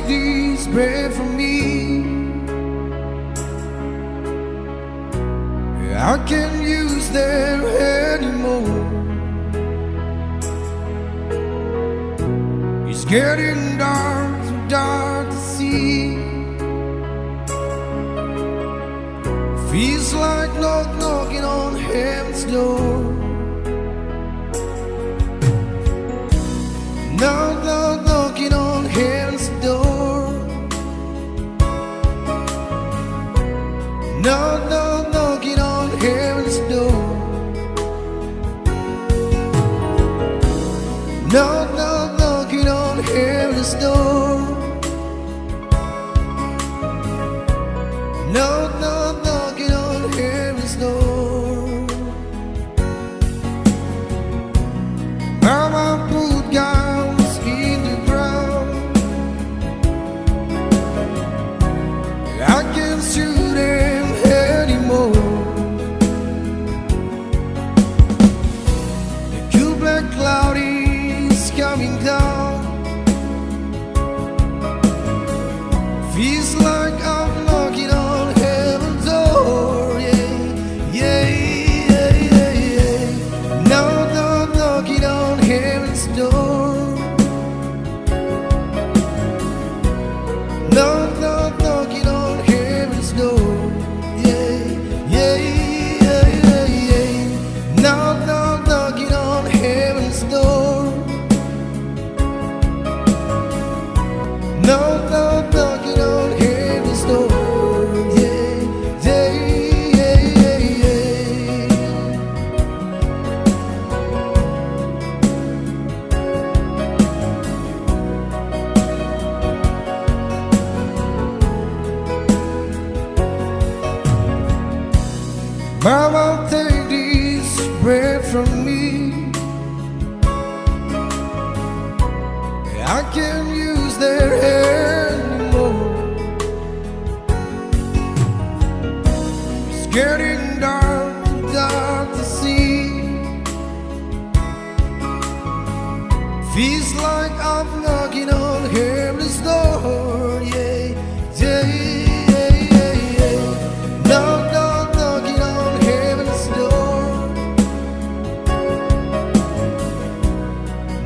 this bread from me. I can't use them anymore. It's getting dark, too dark to see. Feels like knocking on heaven's door. Knocking on heaven's door. Knocking on heaven's door. Knocking on heaven's door. Knocking on heaven's door. Mama put guns in the ground. I can't shoot them anymore. The cool black cloud is coming down. Feels like I'm knocking on heaven's door. Yeah, yeah, yeah, yeah, yeah. Knocking on heaven's door. Knocking on heaven's door. Yeah, yeah, yeah, yeah, yeah. Knocking on heaven's door. Knocking on heaven's door. Yeah, yeah, yeah, yeah, yeah. Mama, take this bread from me. I can't use their anymore. It's getting dark to see. Feels like I'm knocking on heaven's door. Yeah, yeah, yeah, yeah, yeah. Knocking on heaven's door.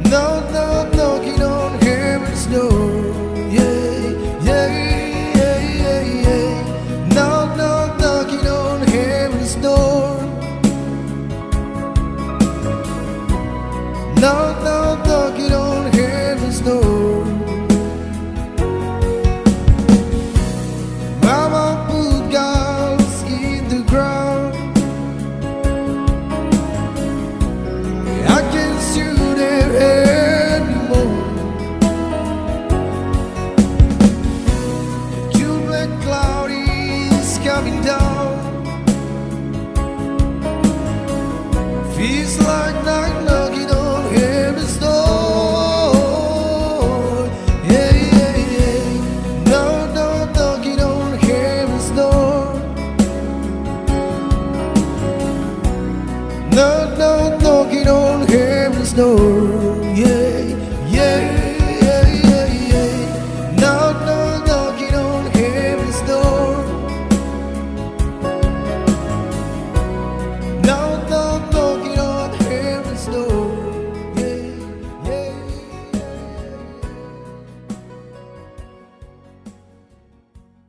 Knocking on heaven's door. Yeah, yeah, yeah, yeah, yeah. Knocking on heaven's door. Knocking on heaven's door. Mama put guns in the ground. I can't shoot them anymore. The cool black cloud is coming down. Feels like knocking on heaven's door. Yeah, yeah, yeah. Knocking on heaven's door. Knocking on heaven's door. Yeah.